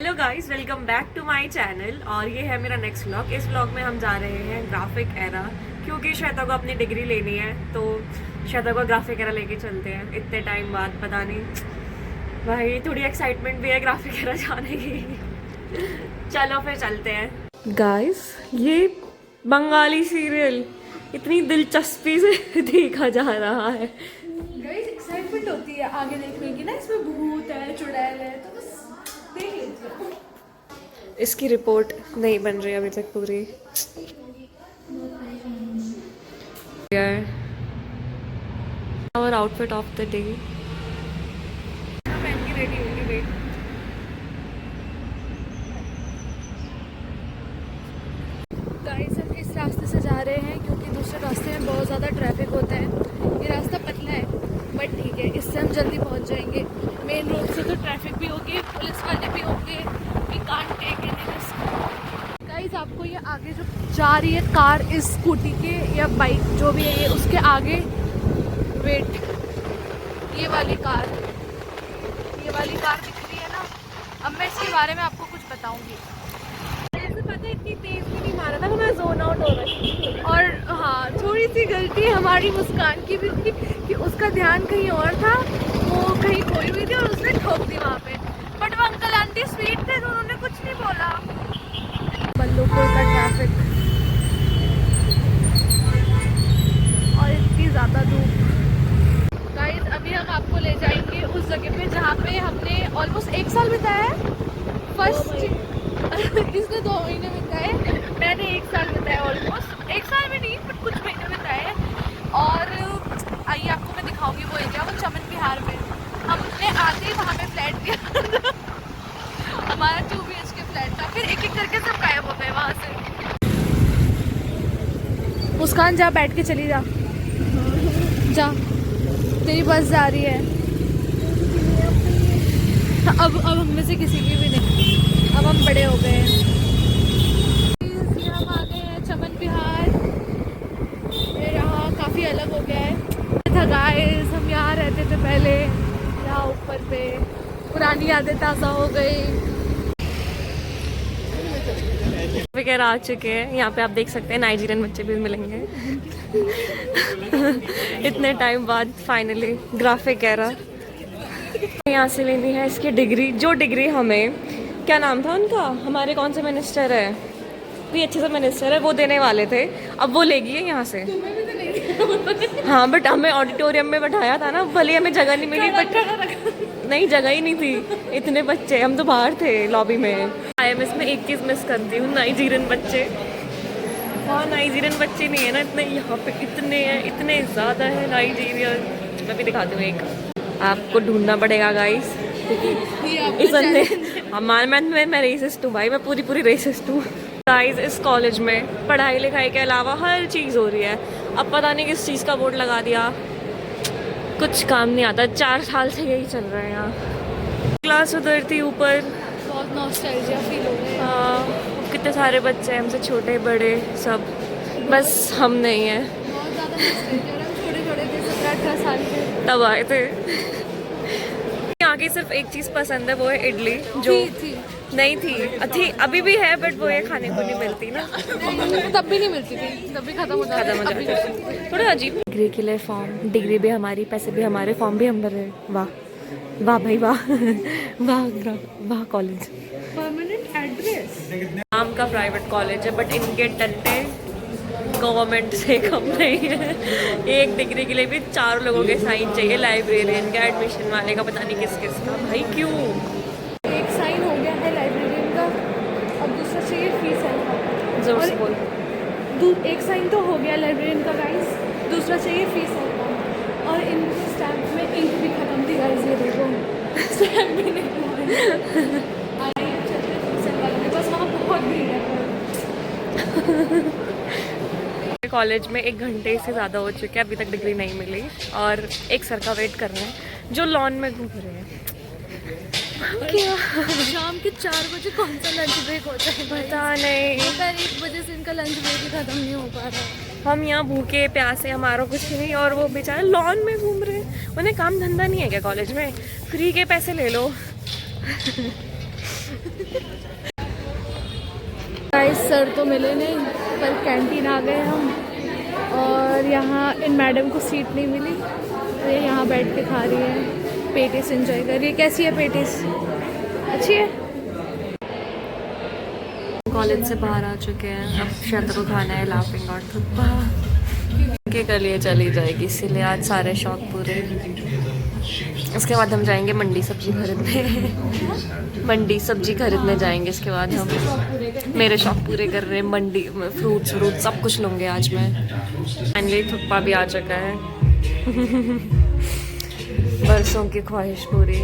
Hello guys, welcome back to my channel. और ये है मेरा नेक्स्ट व्लॉग। इस व्लॉग में हम जा रहे हैं ग्राफिक एरा, क्योंकि श्वेता को अपनी डिग्री लेनी है, तो श्वेता को ग्राफिक एरा लेके चलते हैं इतने टाइम बाद। पता नहीं भाई, थोड़ी एक्साइटमेंट भी है ग्राफिक एरा जाने की। चलो फिर चलते हैं गाइस। ये बंगाली सीरियल इतनी दिलचस्पी से देखा जा रहा है। गाइस एक्साइटमेंट होती है आगे देखने की ना, इसमें भूत है, चुड़ैल है, तो बस देख लेते हैं। इसकी रिपोर्ट नहीं बन रही अभी तक पूरी। Our outfit of the day। पहन के रेडी होगी, वेट। गाइस हम इस रास्ते से जा रहे हैं क्योंकि दूसरे रास्ते में बहुत ज़्यादा ट्रैफिक होता है। ये रास्ता पतला है बट ठीक है, इससे हम जल्दी पहुंच जाएंगे। मेन रोड से तो ट्रैफिक भी होगी, पुलिस वाले भी होंगे। We can't take any risk. Guys आपको ये आगे जो जा रही है कार, इस स्कूटी के या बाइक जो भी है, ये उसके आगे वेट, ये वाली कार दिख रही है ना। अब मैं इसके बारे में आपको कुछ बताऊंगी। ऐसे पता है, इतनी तेज भी नहीं मारा था, मैं जोन आउट हो रही थी। और हाँ, थोड़ी सी गलती हमारी मुस्कान की भी थी कि उसका ध्यान कहीं और था, वो कहीं खोई हुई थी और उसने ठोक दी वहाँ पे। बट वो अंकल आंटी स्वीट थे तो उन्होंने कुछ नहीं बोला। बल्लूपुर का ट्रैफिक और इतनी ज़्यादा धूप। गाइस अभी हम आपको ले जाएंगे उस जगह पे जहाँ पे हमने ऑलमोस्ट 1 साल बिताया है। इसने 2 महीने बिताए, मैंने 1 साल बिताया। ऑलमोस्ट 1 साल में नहीं बट कुछ महीने बिताए। और आइए आपको मैं दिखाऊंगी वो एरिया, वो चमन विहार में। हमने आते ही वहाँ पे फ्लैट लिया। हमारा 2 BHK फ्लैट था, फिर एक एक करके सब गायब हो गए वहाँ से। मुस्कान जा, बैठ के चली जा, जा, तेरी बस जा रही है। अब हम में से किसी की भी नहीं, अब हम बड़े हो गए हैं। हम आ गए हैं चमन विहार। यहाँ काफ़ी अलग हो गया है था गाइस। हम यहाँ रहते थे पहले, यहाँ ऊपर पे। पुरानी यादें ताज़ा हो गई। वगैरह आ चुके हैं यहाँ पे, आप देख सकते हैं नाइजीरियन बच्चे भी मिलेंगे। इतने टाइम बाद फाइनली ग्राफिक एरा। यहाँ से लेनी है इसकी डिग्री, जो डिग्री हमें, क्या नाम था उनका, हमारे कौन से मिनिस्टर है, कोई अच्छे से मिनिस्टर है, वो देने वाले थे। अब वो लेगी है यहाँ से। हाँ बट हमें ऑडिटोरियम में बैठाया था ना, भले हमें जगह नहीं मिली, बट नहीं, जगह ही नहीं थी, इतने बच्चे, हम तो बाहर थे लॉबी में। IMS में एक चीज़ मिस करती हूँ, नाइजीरियन बच्चे। वहाँ नाइजीरियन बच्चे नहीं है ना इतने, यहाँ पे इतने हैं, इतने ज़्यादा है नाइजीरियन। मैं भी दिखाती हूँ एक, आपको ढूंढना पड़ेगा गाइस, क्योंकि इस मैं रेसिस्ट हूँ भाई, मैं पूरी रेसिस्ट हूँ गाइस। इस कॉलेज में पढ़ाई लिखाई के अलावा हर चीज़ हो रही है। अब पता नहीं किस चीज़ का बोर्ड लगा दिया, कुछ काम नहीं आता। 4 साल से यही चल रहा है यहाँ। क्लास उधर थी ऊपर, बहुत नॉस्टैल्जिया फील हो रहा है। हाँ, कितने सारे बच्चे हैं, हमसे छोटे बड़े सब, बस हम नहीं हैं। बहुत ज़्यादा छोटे थे, 17-18 साल के तब आए थे। यहाँ की सिर्फ एक चीज़ पसंद है, वो है इडली, जो थी नहीं थी, अभी भी है, बट वो ये खाने को नहीं मिलती ना। तब भी नहीं मिलती थी, तब भी खत्म हो जाती। थोड़ा अजीब। डिग्री के लिए फॉर्म, डिग्री भी हमारी, पैसे भी हमारे, फॉर्म भी हम भर रहे। वाह वाह भाई वाह। वाह कॉलेज। परमानेंट एड्रेस नाम का प्राइवेट कॉलेज है, बट इनके टट्टे गवर्नमेंट से कम नहीं है। एक डिग्री के लिए भी 4 लोगों के साइन चाहिए, लाइब्रेरियन का, एडमिशन वाले का, पता नहीं किस किस का। भाई क्यों? एक साइन हो गया है लाइब्रेरियन का, अब दूसरा चाहिए फीस है। जोर से बोल। एक साइन तो हो गया लाइब्रेरियन का गाइस, दूसरा चाहिए फीस है। और इन स्टैम्प में इंक भी खत्म थी गाइस, ये देखो स्टैम्प भी नहीं। बस वहाँ बहुत भीड़ है। कॉलेज में 1 घंटे से ज़्यादा हो चुके हैं, अभी तक डिग्री नहीं मिली, और एक सर का वेट कर रहे हैं जो लॉन में घूम रहे हैं। क्या शाम के 4 बजे कौन सा लंच ब्रेक होता है? पता नहीं, 1 बजे से इनका लंच ब्रेक ही खत्म नहीं हो पा रहा। हम यहाँ भूखे प्यासे, हमारा कुछ नहीं, और वो बेचारे लॉन में घूम रहे हैं। उन्हें काम धंधा नहीं है क्या कॉलेज में? फ्री के पैसे ले लो। गाइस सर तो मिले नहीं, पर कैंटीन आ गए हम और यहाँ इन मैडम को सीट नहीं मिली तो ये यहाँ बैठ के खा रही है, पेटिस एंजॉय कर रही है। कैसी है पेटिस? अच्छी है। कॉलेज से बाहर आ चुके हैं, अब श्वेता को खाना है लाफिंग और थप्पा के लिए चली जाएगी, इसीलिए आज सारे शौक पूरे। इसके बाद हम जाएंगे मंडी सब्जी खरीदने मंडी सब्जी खरीदने जाएंगे। इसके बाद हम मेरे शौक पूरे कर रहे हैं, मंडी में फ्रूट्स सब कुछ लूँगे आज मैं। फाइनली थप्पा भी आ चुका है बरसों की ख्वाहिश पूरी।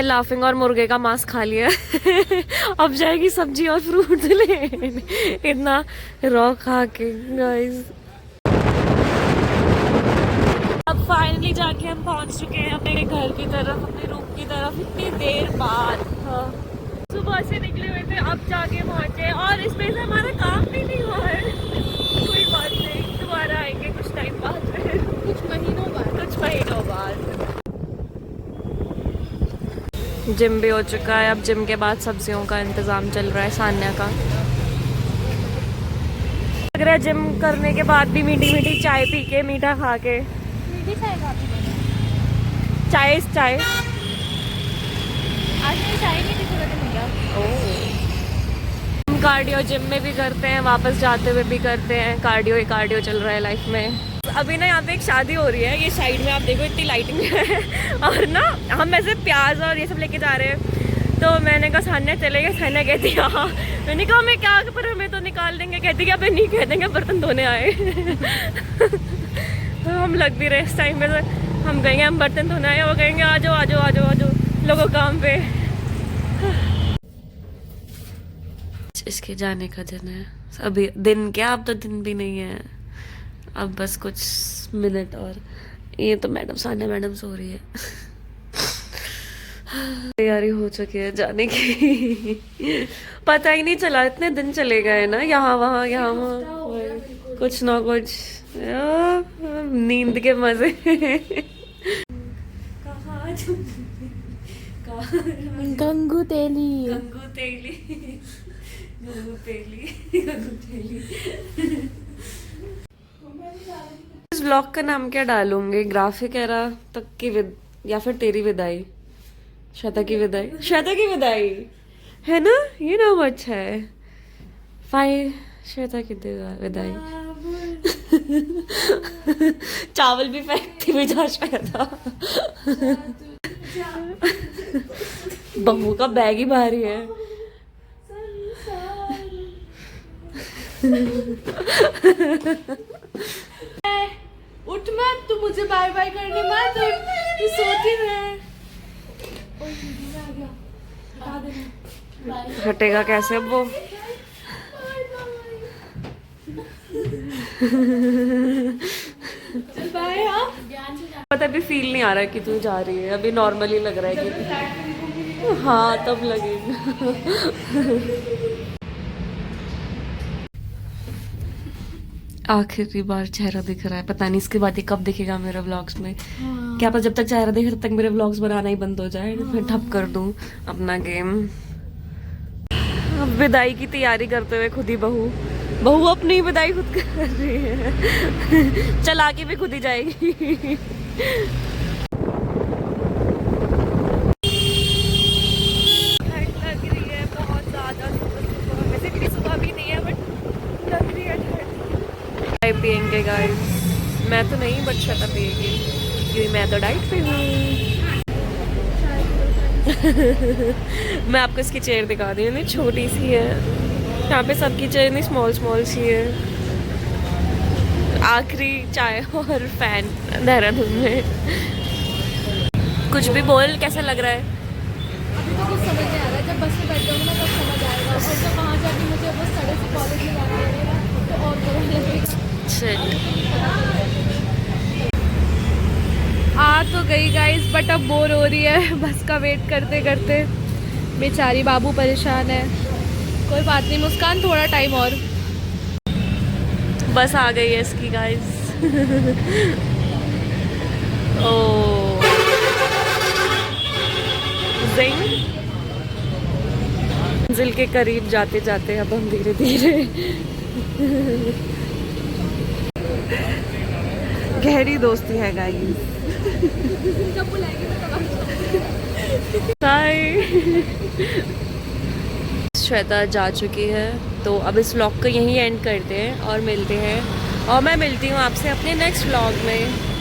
लाफिंग और मुर्गे का मांस खा लिया अब जाएगी सब्जी और फ्रूट ले इतना रॉ खा के गाइस। अब फाइनली जाके हम पहुंच चुके हैं अपने घर की तरफ, अपने रूम की तरफ, इतनी देर बाद। हाँ, सुबह से निकले हुए थे, अब जाके पहुंचे और इसमें से हमारा काम भी नहीं हुआ है। कोई बात नहीं, दोबारा आएंगे कुछ टाइम बाद, कुछ महीनों बाद। जिम भी हो चुका है, अब जिम के बाद सब्जियों का इंतज़ाम चल रहा है सान्या का। लग रहा है जिम करने के बाद भी मीठी मीठी चाय पी के, मीठा खा के। मीठी चाय खाती हूँ। चाय आज मेरी चाय नहीं पी भैया। हम कार्डियो जिम में भी करते हैं, वापस जाते हुए भी करते हैं, कार्डियो ही कार्डियो चल रहा है लाइफ में। अभी ना यहाँ पे एक शादी हो रही है, ये साइड में आप देखो इतनी लाइटिंग है और ना हम ऐसे प्याज और ये सब लेके जा रहे हैं। तो मैंने कहा सान्या चलेगा, सान्या कहती हाँ। मैंने कहा मैं क्या, पर हमें तो निकाल देंगे। कहती कि अबे नहीं, कह देंगे बर्तन धोने आए हम लग भी रहे इस टाइम में, हम कहेंगे हम बर्तन धोने आए, वो कहेंगे आ जाओ लोगों काम पे। इसके जाने का दिन है, अभी दिन क्या, अब तो दिन भी नहीं है, अब बस कुछ मिनट और। ये तो मैडम सान्या मैडम सो रही है तैयारी हो चुकी है जाने की पता ही नहीं चला, इतने दिन चले गए ना, यहाँ वहाँ कुछ ना कुछ, नींद के मजे गंगू तेली इस व्लॉग का नाम क्या डालूंगी? ग्राफिक एरा तक की या फिर तेरी विदाई, श्वेता की विदाई है ना, ये नाम अच्छा है। श्वेता की विदाई चावल भी फेंकती हुई जा श्वेता बहू का बैग ही भारी है उठ मत, तू मुझे बाय बाय करने मत, तू सोती है। हटेगा कैसे अब वो बाय। हाँ पता भी फील नहीं आ रहा है कि तू जा रही है, अभी नॉर्मली लग रहा है कि हाँ तब लगेगा आखिरी बार चेहरा दिख रहा है, पता नहीं इसके बाद ये कब दिखेगा मेरे व्लॉग्स में। हाँ। क्या पता जब तक चेहरा दिखे तब तक मेरे व्लॉग्स बनाना ही बंद हो जाए। हाँ। फिर ठप कर दूं अपना गेम। अब विदाई की तैयारी करते हुए खुद ही बहू अपनी विदाई खुद कर रही है चला के भी खुद ही जाएगी ठंड लग रही है बहुत ज्यादा, वैसे भी सुबह भी नहीं है बट लग रही है ठंड। चाय पियेंगे गाइस, मैं तो नहीं बट श्वेता पिएगी क्योंकि मैं तो डाइट पे हूँ मैं आपको इसकी चेयर दिखा दी हूँ, छोटी सी है, यहाँ पे सबकी चेयर नहीं स्मॉल सी है। आखिरी चाय और फैन देहरादून में। कुछ भी बोल, कैसा लग रहा है? अभी तो कुछ समझ नहीं आ रहा है, जब बस में बैठ जाऊंगी ना तब समझ आएगा, और जब वहाँ जाके मुझे बस साढ़े से कॉलेज में जाना पड़ेगा तो और आ तो गई गाइस, बट अब बोर हो रही है बस का वेट करते करते। बेचारी बाबू परेशान है। कोई बात नहीं मुस्कान, थोड़ा टाइम और। बस आ गई है इसकी गाइस ओ अमेजिंग। मंजिल के करीब जाते जाते अब हम धीरे धीरे गहरी दोस्ती है गाइस। बाय। श्वेता जा चुकी है तो अब इस व्लॉग को यहीं एंड करते हैं और मिलते हैं, और मैं मिलती हूँ आपसे अपने नेक्स्ट व्लॉग में।